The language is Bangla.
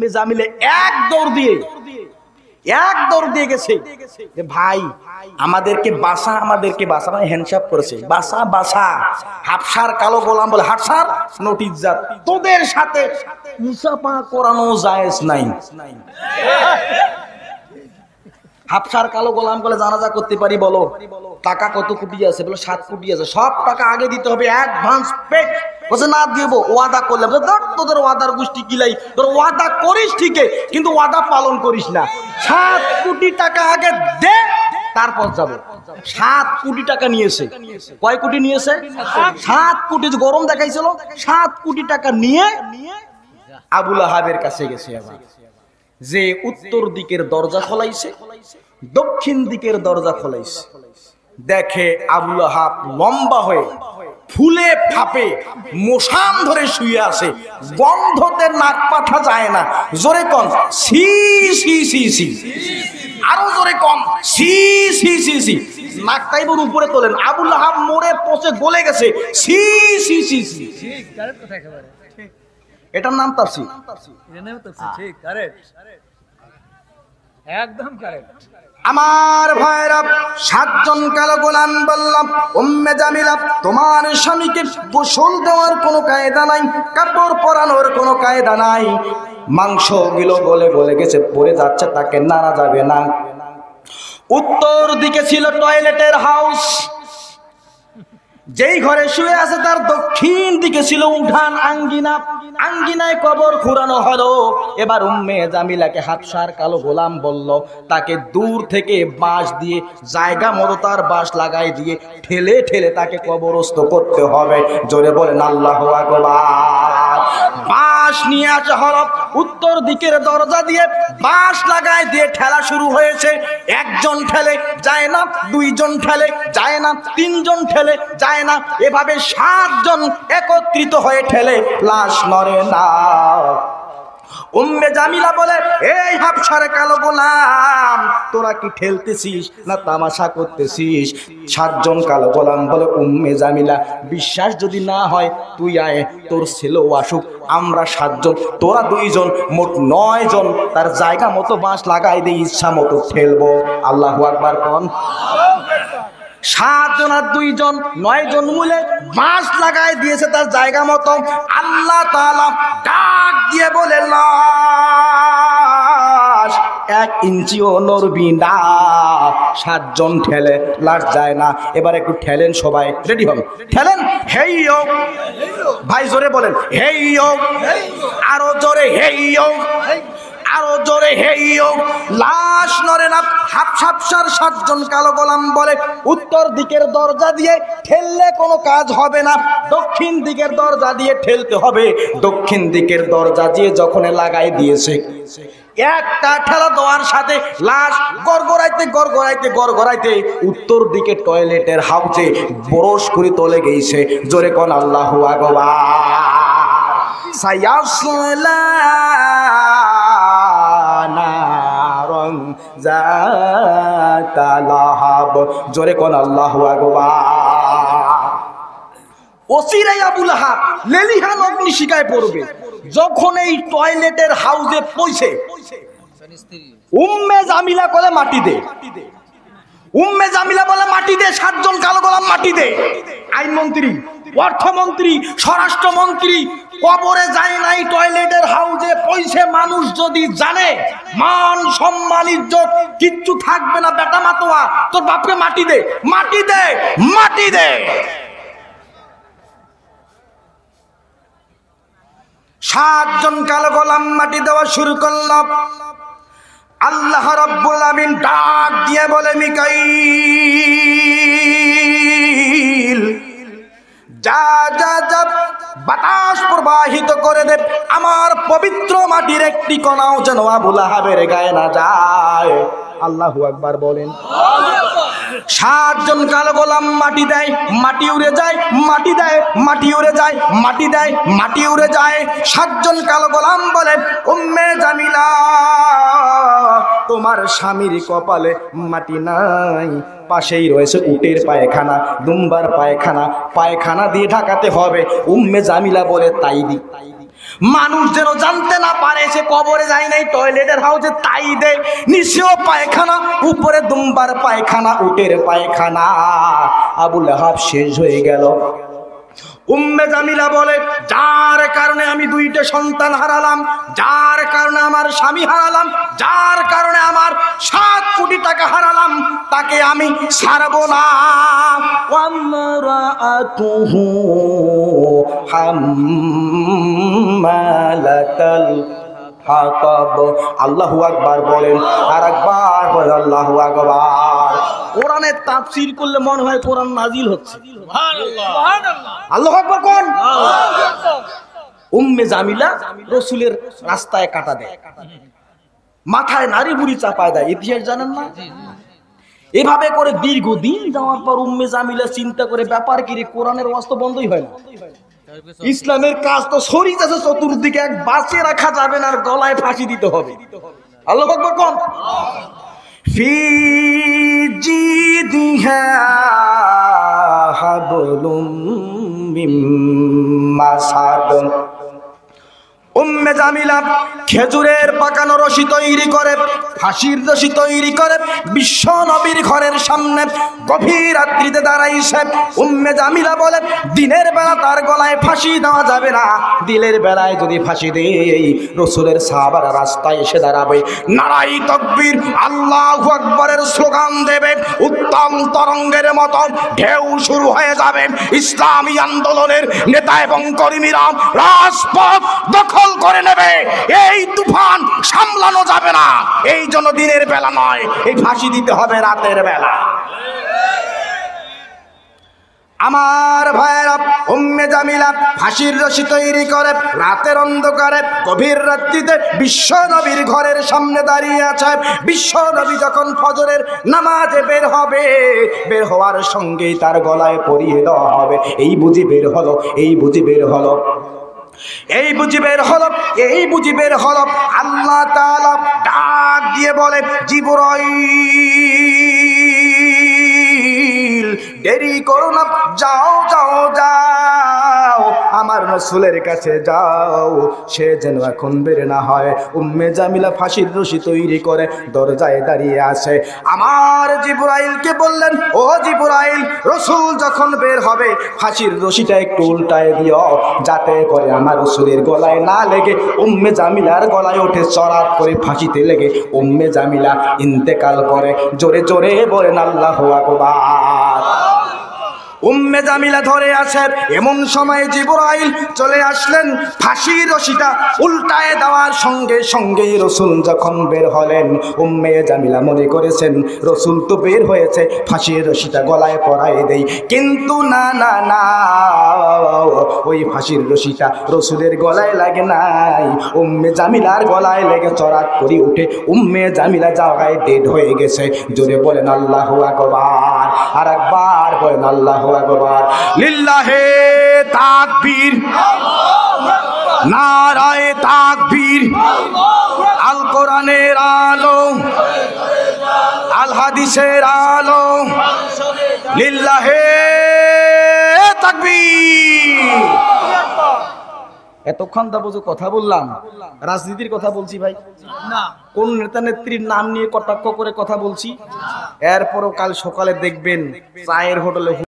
উম্মে জামিলে এক দৌড় দিয়ে গেছে যে ভাই আমাদেরকে বাসা মানে হ্যান্ডশাপ করেছে, বাসা হাফসার কালো গোলাম বলে হাফসার নোটিশ যা, তোদের সাথে মুসাফা করানো জায়েজ নাই। হাফসার কালো গোলাম বলে জানাজা করতে পারি, বলো টাকা কত কোটি আছে, বলো 7 কোটি আছে, সব টাকা আগে দিতে হবে, অ্যাডভান্স পে। বলছে না দেবো, ওয়াদা করলাম। তোদের ওয়াদার গোষ্ঠী কিলাই, তোর ওয়াদা করিস ঠিকই কিন্তু ওয়াদা পালন করিস না। 7 কোটি টাকা আগে দে, তারপর যাবো। 7 কোটি টাকা নিয়েছে। কয় কোটি নিয়েছে? 7 কোটি। গরম দেখাইছিল। 7 কোটি টাকা নিয়ে আবু লাহাবের কাছে গেছে। আবার যে উত্তর দিকের দরজা খোলাইছে, দক্ষিণ দিকের দরজা খোলাইছে, দেখে আবু লাহাব লম্বা হয়ে ফুলে ফাপে মশান ধরে শুয়ে আছে, গন্ধতে নাক পাঠা যায় না। জোরে কন সি সি সি সি, আরো জোরে কন সি সি সি সি। নাকটাই বড় উপরে তোলেন, আবু লাহাব মরে পচে গলে গেছে, সি সি সি সি। এটার নাম তাফসীর। ঠিক কারেক্ট, একদম কারেক্ট। আমার ভাইরা 7 জন কালো গোলাম বললাম, উম্মে জামিলা তোমার স্বামীকে গোসল দেওয়ার কোনো কায়দা নাই, কাপড় পরানোর কোনো কায়দা নাই, মাংস গুলো গলে গলে গেছে, পড়ে যাচ্ছে, তাকে নাড়া যাবে না। উত্তর দিকে ছিল টয়লেটের হাউস, যেই ঘরে শুয়ে আছে তার দক্ষিণ দিকে ছিল উঠান, আঙ্গিনা, আঙ্গিনায় কবর খুঁড়ানো হলো। এবার উম্মে জামিলাকে হাফসার কালো গোলাম বলল, তাকে দূর থেকে বাঁশ দিয়ে জায়গা মতো তার বাঁশ লাগাই দিয়ে ঠেলে ঠেলে তাকে কবরস্থ করতে হবে। জোরে বলেন আল্লাহু আকবার। বাঁশ নিয়ে আসা হলো, উত্তর দিকের দরজা দিয়ে বাঁশ লাগাই দিয়ে ঠেলা শুরু হয়েছে। 1 জন ঠেলে যায় না, 2 জন ঠেলে যায় না, 3 জন ঠেলে যায় না, এভাবে 7 জন একত্রিত হয়ে ঠেলে, লাশ নড়ে না। উম্মে জামিলা বলে, এই হাফসার কালো গোলাম, তোরা কি ঠেলতেছিস না তামাশা করতেছিস? 7 জন কালো গোলাম বলে, উম্মে জামিলা বিশ্বাস যদি না হয় তুই আয়, তোর ছেলেও আসুক, আমরা 7 জন, তোরা 2 জন, মোট 9 জন, তার জায়গা মতো বাঁশ লাগাই দিয়ে ইচ্ছা মতো ঠেলবো। আল্লাহু আকবার কোন। 7 জন আর 2 জন, 9 জন মিলে বাঁশ লাগাই দিয়েছে তার জায়গা মতো। আল্লাহ তাআলা ডাক দিয়ে বলে, লাশ 1 ইঞ্চিও নড়বি না। 7 জন ঠেলে, লাশ যায় না। এবার একটু ঠেলেন, সবাই রেডি হন, ঠেলেন। হেইয়ো ভাই, জোরে বলেন হেইয়ো, আরো জোরে হেইয়ো, আরো জোরে হেইয়ো। লাশ নড়ে না। হাফসার 7 জন কালো গোলাম বলে, উত্তর দিকের দরজা দিয়ে ঠেললে কোনো কাজ হবে না, দক্ষিণ দিকের দরজা দিয়ে ঠেলতে হবে। দক্ষিণ দিকের দরজা দিয়ে যখন লাগাই দিয়েছে, একটা ঠেলা দেওয়ার সাথে লাশ গড়গড়াইতে উত্তর দিকে টয়লেটের হাউজে বরস করে চলে গেছে। জোরে কোন আল্লাহু আকবার। সায়াসলা নারং যাতা লাহাব। জোরে কোন আল্লাহু আকবার। ওসিরাই আবু লাহাব লেলিহান অগ্নিশিখায় পড়বে। যখন এই টয়লেটের হাউজে পৌঁছে, উম্মে জামিলা বলে মাটি দে, উম্মে জামিলা বলে মাটি দে। 7 জন কালো গোলাম মাটি দে। আইনমন্ত্রী, অর্থমন্ত্রী, স্বরাষ্ট্রমন্ত্রী কবরে যায় নাই, টয়লেটের হাউজে পৌঁছে। মানুষ যদি জানে, মান সম্মান ইজ্জত কিচ্ছু থাকবে না। বেটা মাতোয়া, তোর বাপকে মাটি দে, মাটি দে, মাটি দে। 7 জন কালো গোলাম মাটি দেওয়া শুরু করল। আল্লাহ রাব্বুল আমিন ডাক দিয়ে বলে, মিকাইল যা যা যা, বাতাস প্রবাহিত করে দে, আমার পবিত্র মাটির একটি কণাও যেন আবু লাহাবের গায়ে না যায়। আল্লাহু আকবার বলেন। 7 জন কালো গোলাম মাটি দেয়, মাটি উড়ে যায়, মাটি দেয়, মাটি উড়ে যায়, মাটি দেয়, মাটি উড়ে যায়। 7 জন কালো গোলাম বলে, উম্মে জামিলা তোমার স্বামীর কপালে মাটি নাই, পাশেই রয়েছে উটের পায়খানা, দুম্বার পায়খানা, পায়খানা দিয়ে ঢাকাতে হবে। উম্মে জামিলা বলে, তাই দি। মানুষ যেন জানতে না পারে সে কবরে যায় নাই, টয়লেটের হাউসে তাই দেয়, নিচেও পায়খানা, উপরে দুম্বার পায়খানা, উটের পায়খানা। আবু লাহাব শেষ হয়ে গেল। উম্মে জামিলা বলে, যার কারণে আমি দুইটা সন্তান হারালাম, যার কারণে আমার স্বামী হারালাম, যার কারণে আমার 7 কোটি টাকা হারালাম, তাকে আমি ছাড়বো না। ওয়ামরাআতুহু হাম্মালাতাল হাতাব। আল্লাহু আকবার বলেন, আর একবার বলেন আল্লাহু আকবার। কোরআনের তাফসীর করলে মনে হয় কোরআন নাজিল হচ্ছে। সুবহানাল্লাহ, আল্লাহু আকবার কোন। উম্মে জামিলা রাসূলের রাস্তায় কাটা দেয়, মাথায় নারী বুড়ি চাপায় দেয়, ইতিহাস জানেন না? এভাবে করে দীর্ঘদিন যাওয়ার পর উম্মে জামিলা চিন্তা করে, ব্যাপার কি রে, কোরআনের ওয়াজ তো বন্ধই হয় না, ইসলামের কাজ তো শরীর আছে চতুর্দিকে, এক বাঁচিয়ে রাখা যাবে না, আর গলায় ফাঁসি দিতে হবে। আল্লাহু আকবার কোন। ফি জিদিহা হাবলুম মিন মাসাদ। উম্মে জামিলা খেজুরের পাকানো রশি তৈরি করে, ফাঁসির রশি তৈরি করে, বিশ্ব নবীর ঘরের সামনে গভীর রাত্রিতে দাঁড়াইছে। উম্মে জামিলা বলে, দিনের বেলা তার গলায় ফাঁসি দেওয়া যাবে না, দিনের বেলায় যদি ফাঁসি দেই রাসূলের সাহাবারা রাস্তায় এসে দাঁড়াবে, নারায়ে তাকবীর, আল্লাহু আকবারের স্লোগান দেবে, উত্তম তরঙ্গের মতো ঢেউ শুরু হয়ে যাবে। ইসলামী আন্দোলনের নেতা এবং কর্মীরা রাজপথ দখল করে নেবে, এই তুফান সামলানো যাবে না। এই জন্য দিনের বেলা নয়, এই ফাঁসি দিতে হবে রাতের বেলা। আমার ভাইয়েরা, উম্মে জামিলা ফাঁসির রশি তৈরি করে, রাতের অন্ধকারে গভীর রাত্রিতে বিশ্ব নবীর ঘরের সামনে দাঁড়িয়ে আছে। বিশ্ব নবী যখন ফজরের নামাজে বের হবে, বের হওয়ার সঙ্গেই তার গলায় পরিয়ে দেওয়া হবে। এই বুঝি বের হলো, এই বুঝি বের হলো, এই বুঝি বের হলো, এই বুঝি বের হলো। আল্লাহ তাআলা ডাক দিয়ে বলে, জিবরাইল দেরি করো না, যাও যাও যাও, আমার রাসূলের কাছে যাও, সে যেন এখন বের না হয়। উম্মে জামিলা ফাঁসির রশি তৈরি করে দরজায় দাঁড়িয়ে আছে। আমার জিবরাইলকে বললেন, ও জিবরাইল, রাসূল যখন বের হবে ফাঁসির রশিটা একটু উল্টায় দিও, যাতে করে আমার রাসূলের গলায় না লেগে উম্মে জামিলার গলায় ওঠে, চড়াত করে ফাঁসিতে লেগে উম্মে জামিলা ইন্তেকাল করে। জোরে জোরে বলেন আল্লাহু আকবার। উম্মে জামিলা ধরে আছে, এমন সময় জিবরাইল চলে আসলেন। ফাঁসির রশিটা উল্টায় দেওয়ার সঙ্গে সঙ্গে রাসূল যখন বের হলেন, উম্মে জামিলা মনে করেছেন রাসূল তো বের হয়েছে, ফাঁসির রশিটা গলায় পরায় দেই। কিন্তু না না না, ওই ফাঁসির রশিটা রাসূলের গলায় লাগে নাই, উম্মে জামিলার গলায় লেগে চড়াত করে উঠে উম্মে জামিলা জায়গায় ডেড হয়ে গেছে। জোরে বলেন আল্লাহু আকবার, আর একবার বলেন আল্লাহু আকবার। লিল্লাহে তাকবীর, নারায়ে তাকবীর। আল কোরআনের আলো, আল হাদিসের আলো, লিল্লাহে তাকবীর। এতক্ষণ তা বুঝো কথা বললাম, রাজনীতির কথা বলছি ভাই না, কোন নেতা নেত্রীর নাম নিয়ে কটাক্ষ করে কথা বলছি। এরপরও কাল সকালে দেখবেন চায়ের হোটেলে